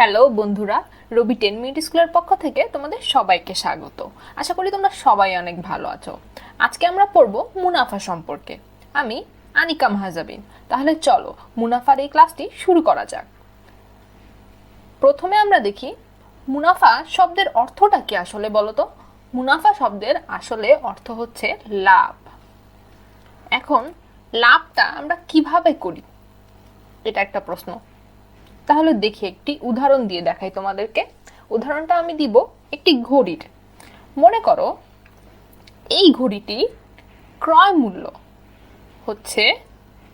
Hello বন্ধুরা, রবি 10 minute স্কুলের পক্ষ থেকে তোমাদের সবাইকে স্বাগত। আশা করি তোমরা সবাই অনেক ভালো আছো। আজকে আমরা পড়ব মুনাফা সম্পর্কে। আমি আনিকা মাহজাবিন। তাহলে চলো মুনাফার এই ক্লাসটি শুরু করা যাক। প্রথমে আমরা দেখি মুনাফা শব্দের অর্থটা কি আসলে বলো তো। মুনাফা শব্দের আসলে অর্থ হচ্ছে লাভ। এখন লাভটা আমরা কিভাবে করি, এটা একটা প্রশ্ন। তাহলে দেখি একটি উদাহরণ দিয়ে দেখাই তোমাদেরকে। উদাহরণটা আমি দিব একটি ঘড়ির। মনে করো এই ঘড়িটি ক্রয় মূল্য হচ্ছে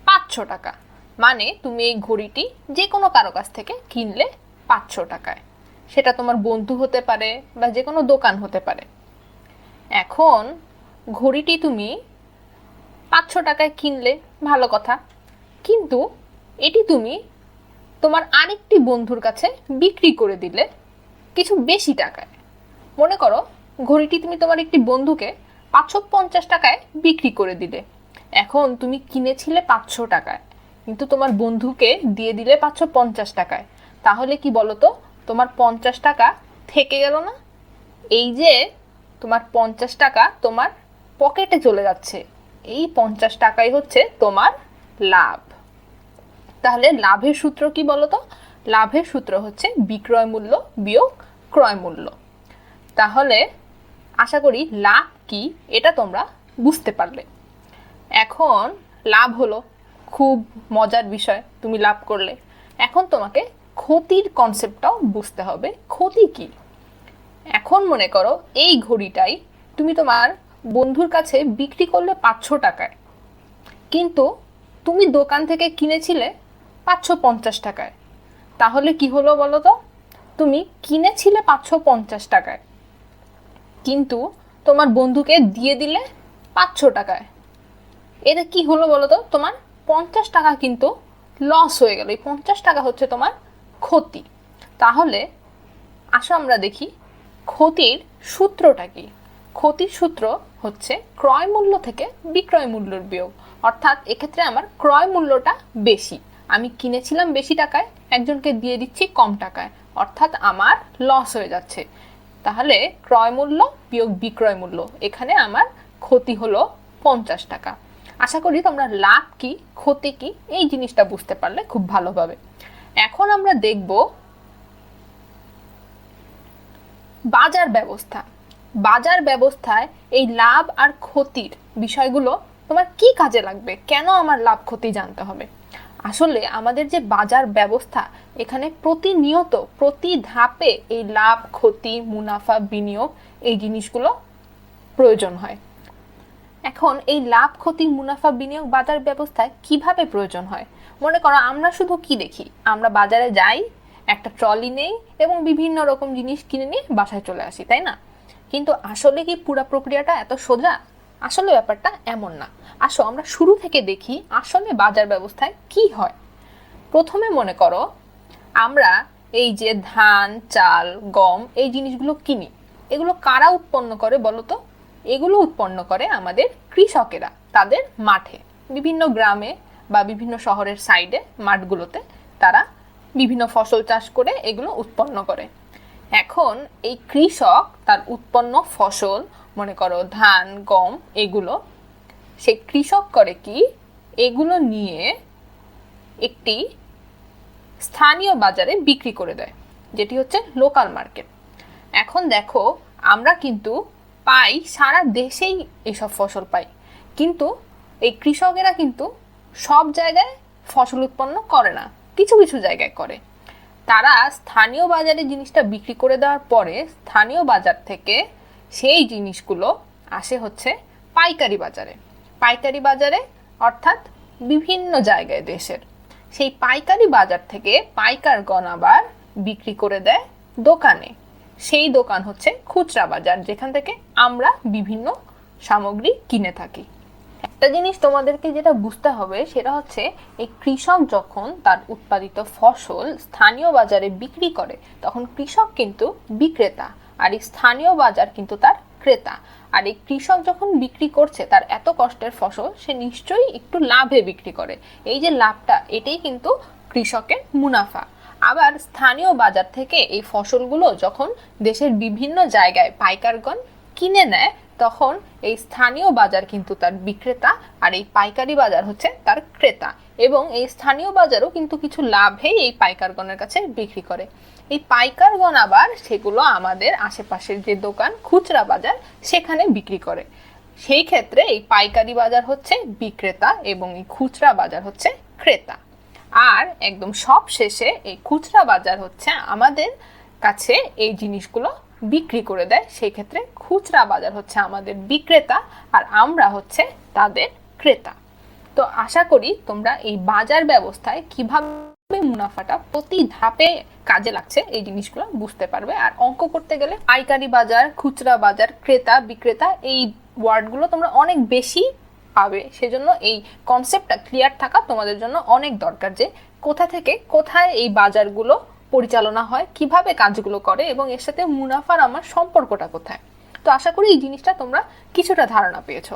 500 টাকা, মানে তুমি এই ঘড়িটি যে কোনো কারো কাছ থেকে কিনলে 500 টাকায়। সেটা তোমার বন্ধু হতে পারে বা যে কোনো দোকান হতে পারে। এখন ঘড়িটি তুমি 500 টাকায় কিনলে, ভালো কথা, কিন্তু এটি তুমি তোমার আরেকটি বন্ধুর কাছে বিক্রি করে দিলে কিছু বেশি টাকায়। মনে করো ঘড়িটি তুমি তোমার একটি বন্ধুকে 550 টাকায় বিক্রি করে দিলে। এখন তুমি কিনেছিলে 500 টাকায়, কিন্তু তোমার বন্ধুকে দিয়ে দিলে 550 টাকায়। তাহলে কি বলতো, তোমার 50 টাকা থেকে গেল না? এই যে তোমার 50 টাকা তোমার পকেটে চলে যাচ্ছে, এই 50 টাকাই হচ্ছে তোমার লাভ। তাহলে লাভের সূত্র কি বলতো? লাভের সূত্র হচ্ছে বিক্রয় মূল্য বিয়োগ ক্রয় মূল্য। তাহলে আশা করি লাভ কি এটা তোমরা বুঝতে পারলে। এখন লাভ হলো খুব মজার বিষয়, তুমি লাভ করলে। এখন তোমাকে ক্ষতির কনসেপ্টটাও বুঝতে হবে। ক্ষতি কি? এখন মনে করো এই ঘড়িটাই তুমি তোমার বন্ধুর কাছে বিক্রি করলে 500 টাকায়, কিন্তু তুমি দোকান থেকে কিনেছিলে 550 টাকায়। তাহলে কি হলো বলো তো? তুমি কিনেছিলে 550 টাকায়, কিন্তু তোমার বন্ধুকে দিয়ে দিলে 500 টাকায়। এটা কি হলো বলো তো? তোমার 50 টাকা কিন্তু লস হয়ে গেল। এই 50 টাকা হচ্ছে তোমার ক্ষতি। তাহলে আসো আমরা দেখি ক্ষতির সূত্রটা কি। ক্ষতির সূত্র হচ্ছে ক্রয় মূল্য থেকে বিক্রয় মূল্যের বিয়োগ। অর্থাৎ এক্ষেত্রে আমার ক্রয় মূল্যটা বেশি, আমি কিনেছিলাম বেশি টাকায়, একজনকে দিয়ে দিচ্ছি কম টাকায়, অর্থাৎ আমার লস হয়ে যাচ্ছে। তাহলে ক্রয় মূল্য বিয়োগ বিক্রয় মূল্য, এখানে আমার ক্ষতি হলো 50 টাকা। আশা করি তোমরা লাভ কি ক্ষতি কি এই জিনিসটা বুঝতে পারলে খুব ভালোভাবে। এখন আমরা দেখব বাজার ব্যবস্থা। বাজার ব্যবস্থায় এই লাভ আর ক্ষতির বিষয়গুলো তোমার কি কাজে লাগবে, কেন আমার লাভ ক্ষতি জানতে হবে। আসলে আমাদের যে বাজার ব্যবস্থা, এখানে প্রতিনিয়ত প্রতি ধাপে এই লাভ ক্ষতি মুনাফা বিনিয়োগ এই জিনিসগুলো প্রয়োজন হয়। এখন এই লাভ ক্ষতি মুনাফা বিনিয়োগ বাজার ব্যবস্থায় কিভাবে প্রয়োজন হয়? মনে করো আমরা শুধু কি দেখি, আমরা বাজারে যাই, একটা ট্রলি নেই এবং বিভিন্ন রকম জিনিস কিনে নিয়ে বাসায় চলে আসি, তাই না? কিন্তু আসলে কি পুরো প্রক্রিয়াটা এত সোজা? আসলে ব্যাপারটা এমন না। আসো আমরা শুরু থেকে দেখি আসলে বাজার ব্যবস্থায় কি হয়। প্রথমে মনে করো আমরা এই যে ধান চাল গম এই জিনিসগুলো কিনি, এগুলো কারা উৎপন্ন করে বলো তো? এগুলো উৎপন্ন করে আমাদের কৃষকেরা তাদের মাঠে, বিভিন্ন গ্রামে বা বিভিন্ন শহরের সাইডে মাঠগুলোতে তারা বিভিন্ন ফসল চাষ করে এগুলো উৎপন্ন করে। এখন এই কৃষক তার উৎপন্ন ফসল, মনে করো ধান গম, এগুলো সেই কৃষক করে কি, এগুলো নিয়ে একটি স্থানীয় বাজারে বিক্রি করে দেয়, যেটি হচ্ছে লোকাল মার্কেট। এখন দেখো আমরা কিন্তু পাই সারা দেশেই এসব ফসল পাই, কিন্তু এই কৃষকেরা কিন্তু সব জায়গায় ফসল উৎপন্ন করে না, কিছু কিছু জায়গায় করে। তারা স্থানীয় বাজারে জিনিসটা বিক্রি করে দেওয়ার পরে স্থানীয় বাজার থেকে সেই জিনিসগুলো আসে হচ্ছে পাইকারি বাজারে। পাইকারি বাজারে অর্থাৎ বিভিন্ন জায়গায় দেশের, সেই পাইকারি বাজার থেকে পাইকারগণ আবার বিক্রি করে দেয় দোকানে। সেই দোকান হচ্ছে খুচরা বাজার, যেখান থেকে আমরা বিভিন্ন সামগ্রী কিনে থাকি। একটা জিনিস তোমাদেরকে যেটা বুঝতে হবে সেটা হচ্ছে এই কৃষক যখন তার উৎপাদিত ফসল স্থানীয় বাজারে বিক্রি করে, তখন কৃষক কিন্তু বিক্রেতা আর এই স্থানীয় বাজার কিন্তু তার ক্রেতা। আর এই কৃষক যখন বিক্রি করছে তার এত কষ্টের ফসল, সে নিশ্চয়ই একটু লাভে বিক্রি করে। এই যে লাভটা, এটাই কিন্তু কৃষকের মুনাফা। আবার স্থানীয় বাজার থেকে এই ফসলগুলো যখন দেশের বিভিন্ন জায়গায় পাইকারগণ কিনে নেয়, তখন এই স্থানীয় বাজার কিন্তু তার বিক্রেতা আর এই পাইকারি বাজার হচ্ছে তার ক্রেতা, এবং এই স্থানীয় বাজারও কিন্তু কিছু লাভেই এই পাইকারগণের কাছে বিক্রি করে। এই পাইকারগণ আবার সেগুলো আমাদের আশেপাশের যে দোকান খুচরা বাজার সেখানে বিক্রি করে। সেই ক্ষেত্রে এই পাইকারি বাজার হচ্ছে বিক্রেতা এবং এই খুচরা বাজার হচ্ছে ক্রেতা। আর একদম সব শেষে এই খুচরা বাজার হচ্ছে আমাদের কাছে এই জিনিসগুলো বিক্রি করে দেয়। সেই ক্ষেত্রে খুচরা বাজার হচ্ছে আমাদের বিক্রেতা আর আমরা হচ্ছে তাদের ক্রেতা। তো আশা করি তোমরা এই বাজার ব্যবস্থায় কিভাবে মুনাফাটা প্রতি ধাপে কাজে লাগছে এই জিনিসগুলো বুঝতে পারবে। আর অঙ্ক করতে গেলে পাইকারি বাজার, খুচরা বাজার, ক্রেতা, বিক্রেতা এই ওয়ার্ডগুলো তোমরা অনেক বেশি পাবে। সেজন্য এই কনসেপ্টটা ক্লিয়ার থাকা তোমাদের জন্য অনেক দরকার, যে কোথা থেকে কোথায় এই বাজারগুলো পরিচালনা হয়, কিভাবে কাজগুলো করে এবং এর সাথে মুনাফার আমার সম্পর্কটা কোথায়। তো আশা করি এই জিনিসটা তোমরা কিছুটা ধারণা পেয়েছো।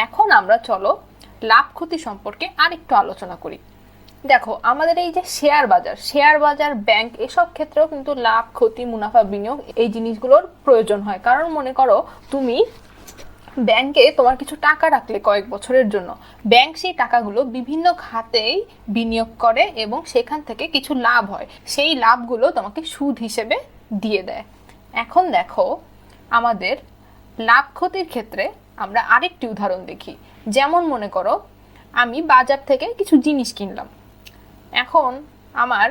এখন আমরা চলো লাভ ক্ষতি সম্পর্কে আরেকটু আলোচনা করি। দেখো, আমাদের এই যে শেয়ার বাজার, ব্যাংক, এসব ক্ষেত্রেও কিন্তু লাভ ক্ষতি, মুনাফা, বিনিয়োগ এই জিনিসগুলোর প্রয়োজন হয়। কারণ মনে করো তুমি ব্যাংকে তোমার কিছু টাকা রাখলে কয়েক বছরের জন্য, ব্যাংক সেই টাকাগুলো বিভিন্ন খাতেই বিনিয়োগ করে এবং সেখান থেকে কিছু লাভ হয়, সেই লাভগুলো তোমাকে সুদ হিসেবে দিয়ে দেয়। এখন দেখো, আমাদের লাভ ক্ষতির ক্ষেত্রে আমরা আরেকটি উদাহরণ দেখি। যেমন মনে করো আমি বাজার থেকে কিছু জিনিস কিনলাম। এখন আমার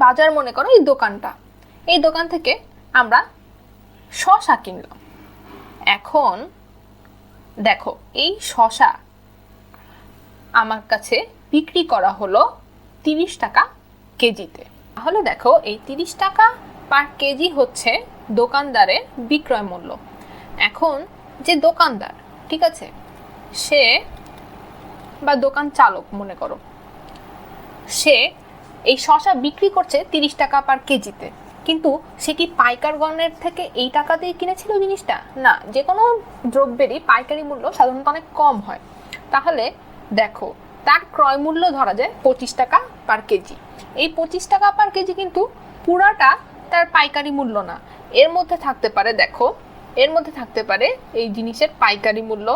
বাজার, মনে করো এই দোকানটা, এই দোকান থেকে আমরা শসা কিনলাম। এখন দেখো, এই শসা আমার কাছে বিক্রি করা হলো 30 টাকা কেজিতে। তাহলে দেখো, এই 30 টাকা পার কেজি হচ্ছে দোকানদারের বিক্রয় মূল্য। এখন যে দোকানদার, ঠিক আছে, সে বা দোকান চালক মনে করো, সে এই শসা বিক্রি করছে 30 টাকা পার কেজিতে, কিন্তু সে কি পাইকারগণের থেকে এই টাকা দিয়ে কিনেছিল জিনিসটা? না, যে কোনো দ্রব্যেরই পাইকারি মূল্য সাধারণত অনেক কম হয়। তাহলে দেখো, তার ক্রয় মূল্য ধরা যায় 25 টাকা পার কেজি। এই 25 টাকা পার কেজি কিন্তু পুরাটা তার পাইকারি মূল্য না। এর মধ্যে থাকতে পারে, দেখো, এর মধ্যে থাকতে পারে এই জিনিসের পাইকারি মূল্য,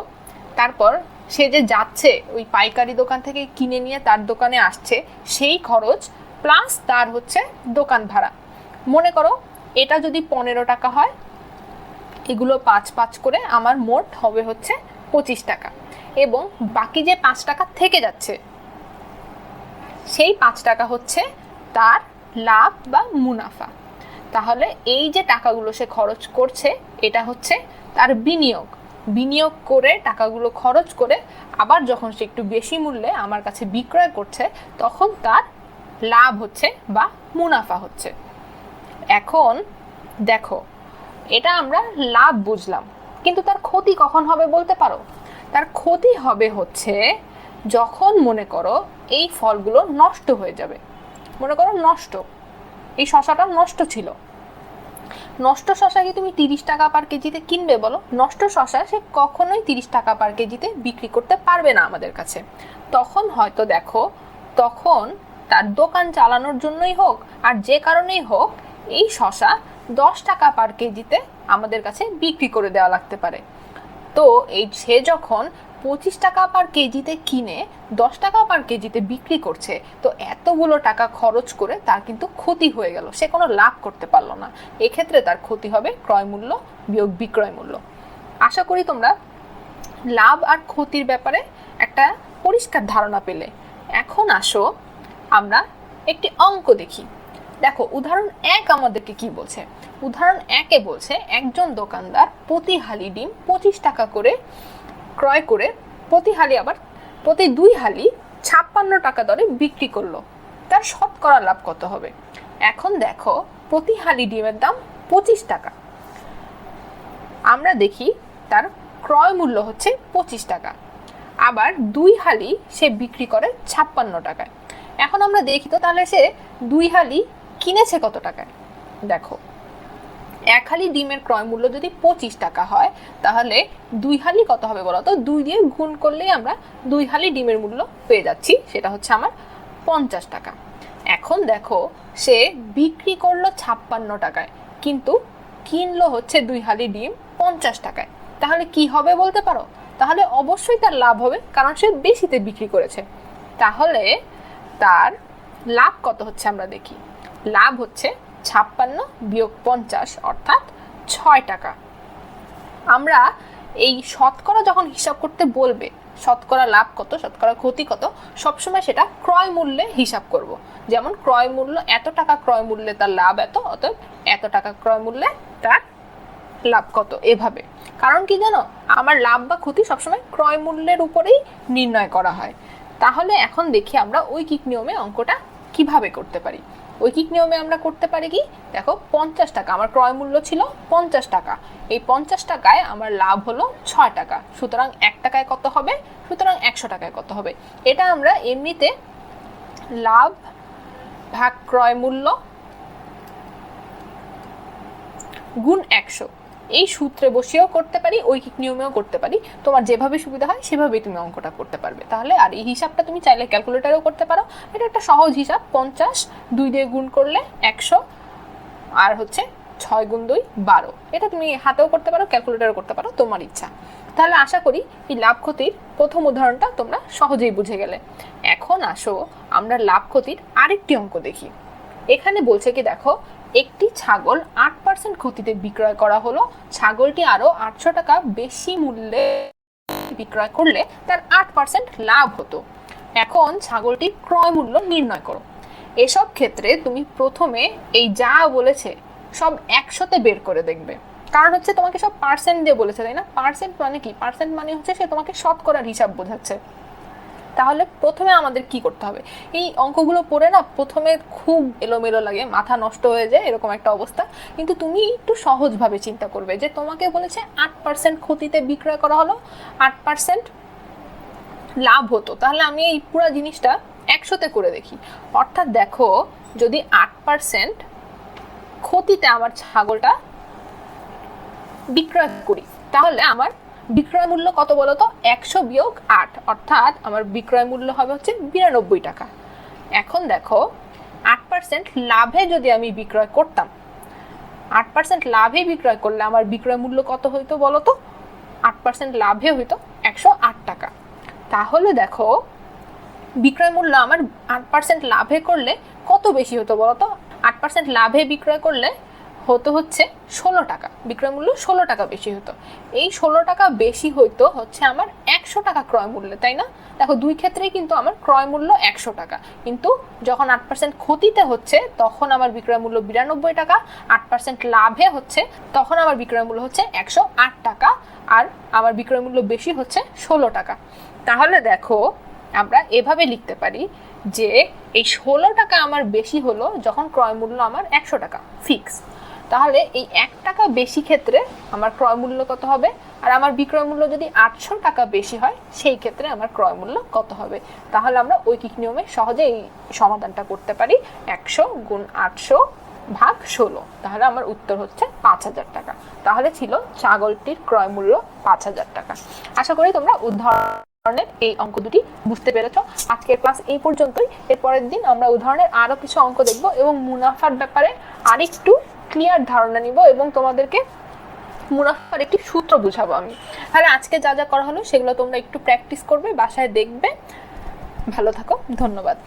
তারপর সে যে যাচ্ছে ওই পাইকারি দোকান থেকে কিনে নিয়ে তার দোকানে আসছে সেই খরচ, প্লাস তার হচ্ছে দোকান ভাড়া। মনে করো এটা যদি 15 টাকা হয়, এগুলো 5 করে আমার মোট হবে হচ্ছে 25 টাকা, এবং বাকি যে 5 টাকা থেকে যাচ্ছে সেই 5 টাকা হচ্ছে তার লাভ বা মুনাফা। তাহলে এই যে টাকাগুলো সে খরচ করছে, এটা হচ্ছে তার বিনিয়োগ করে টাকাগুলো খরচ করে আবার যখন সে একটু বেশি মূল্যে আমার কাছে বিক্রয় করছে, তখন তার লাভ হচ্ছে বা মুনাফা হচ্ছে। এখন দেখো, এটা আমরা লাভ বুঝলাম, কিন্তু তার ক্ষতি কখন হবে বলতে পারো? তার ক্ষতি হবে হচ্ছে যখন মনে করো এই ফলগুলো নষ্ট হয়ে যাবে। মনে করো এই শসাটা নষ্ট ছিল। নষ্ট শসা কি তুমি 30 টাকা পার কেজিতে কিনবে বলো? নষ্ট শসা সে কখনোই 30 টাকা পার কেজিতে বিক্রি করতে পারবে না আমাদের কাছে। তখন হয়তো দেখো, তখন তার দোকান চালানোর জন্যই হোক আর যে কারণেই হোক, এই শসা 10 টাকা পার কেজিতে আমাদের কাছে বিক্রি করে দেওয়া লাগতে পারে। তো এই সে যখন 25 টাকা পার কেজিতে কিনে 10 টাকা পার কেজিতে বিক্রি করছে, তো এতগুলো টাকা খরচ করে তার কিন্তু ক্ষতি হয়ে গেল, সে কোনো লাভ করতে পারলো না। এক্ষেত্রে তার ক্ষতি হবে ক্রয় মূল্য বিয়োগ বিক্রয় মূল্য। আশা করি তোমরা লাভ আর ক্ষতির ব্যাপারে একটা পরিষ্কার ধারণা পেলে। এখন আসো আমরা একটি অঙ্ক দেখি। দেখো, উদাহরণ 1 আমাদেরকে কি বলছে? উদাহরণ 1-এ বলছে একজন দোকানদার প্রতি হালি ডিম 25 টাকা করে ক্রয় করে প্রতি 2 হালি 56 টাকা দরে বিক্রি করলো। তার শতকরা লাভ কত হবে? এখন দেখো, প্রতি হালি ডিমের দাম 25 টাকা। আমরা দেখি তার ক্রয় মূল্য হচ্ছে 25 টাকা, আবার 2 হালি সে বিক্রি করে 56 টাকায়। এখন আমরা দেখি তো, তাহলে সে 2 হালি কিনেছে কত টাকায়? দেখো, 1 হালি ডিমের ক্রয় মূল্য যদি 25 টাকা হয়, তাহলে 2 হালি কত হবে বলো তো? 2 দিয়ে গুণ করলেই আমরা 2 হালি ডিমের মূল্য পেয়ে যাচ্ছি, সেটা হচ্ছে আমার 50 টাকা। এখন এখন দেখো সে বিক্রি করলো 56 টাকায়, কিন্তু কিনলো হচ্ছে 2 হালি ডিম 50 টাকায়। তাহলে কি হবে বলতে পারো? তাহলে অবশ্যই তার লাভ হবে, কারণ সে বেশিতে বিক্রি করেছে। তাহলে তার লাভ কত হচ্ছে আমরা দেখি। লাভ হচ্ছে 56 বিয়োগ 50 অর্থাৎ 6 টাকা। আমরা এই শতকরা যখন হিসাব করতে বলবে, শতকরা লাভ কত, শতকরা ক্ষতি কত, সবসময় সেটা ক্রয় মূল্যে হিসাব করব। যেমন ক্রয় মূল্য এত টাকা, ক্রয় মূল্যে তার লাভ এত, অতএব এত টাকা ক্রয় মূল্যে তার লাভ কত, এভাবে। কারণ কি জানো, আমার লাভ বা ক্ষতি সবসময় ক্রয় মূল্যের উপরেই নির্ণয় করা হয়। তাহলে এখন দেখি আমরা ঐকিক নিয়মে অঙ্কটা কিভাবে করতে পারি। ঐকিক নিয়মে আমরা করতে পারি কি, দেখো 50 টাকা আমার ক্রয় মূল্য ছিল 50 টাকা, এই 50 টাকায় আমার লাভ হলো 6 টাকা, সুতরাং 1 টাকায় কত হবে, সুতরাং 100 টাকায় কত হবে। এটা আমরা এমনিতে লাভ ভাগ ক্রয় মূল্য গুণ 100 এই সূত্রে বসিয়েও করতে পারি, ঐকিক নিয়মেও করতে পারি। তোমার যেভাবে সুবিধা হয় সেভাবেই তুমি অঙ্কটা করতে পারবে। তাহলে আর এই হিসাবটা তুমি চাইলে ক্যালকুলেটারেও করতে পারো। এটা একটা সহজ হিসাব, 50 2 দিয়ে গুণ করলে 100 আর হচ্ছে 6 গুণ 2 12। এটা তুমি হাতেও করতে পারো, ক্যালকুলেটারও করতে পারো, তোমার ইচ্ছা। তাহলে আশা করি এই লাভ ক্ষতির প্রথম উদাহরণটা তোমরা সহজেই বুঝে গেলে। এখন আসো আমরা লাভ ক্ষতির আরেকটি অঙ্ক দেখি। এখানে বলছে কি দেখো, একটি ছাগল 8% ক্ষতিতে বিক্রয় করা হলো, ছাগলটি আরো 800 টাকা বেশি মূল্যে বিক্রয় করলে তার 8% লাভ হতো। এখন ছাগলটির ক্রয় মূল্য নির্ণয় করো। এসব ক্ষেত্রে তুমি প্রথমে এই যা বলেছে সব 100তে বের করে দেখবে, কারণ হচ্ছে তোমাকে সব পার্সেন্ট দিয়ে বলেছে, তাই না? পার্সেন্ট মানে কি? পার্সেন্ট মানে হচ্ছে সে তোমাকে শতকরার হিসাব বোঝাচ্ছে। তাহলে প্রথমে আমাদের কি করতে হবে, এই অঙ্কগুলো পড়ে না প্রথমে খুব এলোমেলো লাগে, মাথা নষ্ট হয়ে যায়, এরকম একটা অবস্থা। কিন্তু তুমি একটু সহজভাবে চিন্তা করবে যে তোমাকে বলেছে 8% ক্ষতিতে বিক্রয় করা হলো, 8% লাভ হতো, তাহলে আমি এই পুরো জিনিসটা 100তে করে দেখি। অর্থাৎ দেখো, যদি 8% ক্ষতিতে আমার ছাগলটা বিক্রয় করি, তাহলে আমার বিক্রয় মূল্য কত বলো তো? 100 বিয়োগ 8, অর্থাৎ আমার বিক্রয় মূল্য হবে হচ্ছে 92 টাকা। এখন দেখো 8% লাভে যদি আমি বিক্রয় করতাম, 8% লাভে বিক্রয় করলে আমার বিক্রয় মূল্য কত হইতো বলো তো? 8% লাভে হইতো 108 টাকা। তাহলে দেখো বিক্রয় মূল্য আমার 8% লাভে করলে কত বেশি হতো বলো তো? 8% লাভে বিক্রয় করলে হতো হচ্ছে 16 টাকা, বিক্রয় মূল্য 16 টাকা বেশি হতো। এই 16 টাকা বেশি হইতো হচ্ছে আমার 100 টাকা ক্রয় মূল্যে, তাই না? দেখো দুই ক্ষেত্রেই কিন্তু আমার ক্রয় মূল্য 100 টাকা, কিন্তু যখন 8% ক্ষতিতে হচ্ছে তখন আমার বিক্রয় মূল্য 92 টাকা, 8% লাভে হচ্ছে তখন আমার বিক্রয় মূল্য হচ্ছে 108 টাকা, আর আমার বিক্রয় মূল্য বেশি হচ্ছে 16 টাকা। তাহলে দেখো আমরা এভাবে লিখতে পারি যে এই 16 টাকা আমার বেশি হলো যখন ক্রয় মূল্য আমার 100 টাকা ফিক্স। তাহলে এই 1 টাকা বেশি ক্ষেত্রে আমার ক্রয় মূল্য কত হবে, আর আমার বিক্রয় মূল্য যদি 800 টাকা বেশি হয় সেই ক্ষেত্রে আমার ক্রয় মূল্য কত হবে। তাহলে আমরা ঐকিক নিয়মে সহজে এই সমাধানটা করতে পারি, 100 গুণ 800 ভাগ 16। তাহলে আমার উত্তর হচ্ছে 5000 টাকা। তাহলে ছিল ছাগলটির ক্রয় মূল্য 5000 টাকা। আশা করি তোমরা উদাহরণের এই অঙ্ক দুটি বুঝতে পেরেছো। আজকের ক্লাস এই পর্যন্তই। এর পরের দিন আমরা উদাহরণের আরো কিছু অঙ্ক দেখব এবং মুনাফার ব্যাপারে আরেকটু ক্লিয়ার ধারণা নিব এবং তোমাদেরকে মুনাফার একটি সূত্র বুঝাবো আমি। তাহলে আজকে যা যা করা হলো সেগুলো তোমরা একটু প্র্যাকটিস করবে, বাসায় দেখবে। ভালো থাকো, ধন্যবাদ।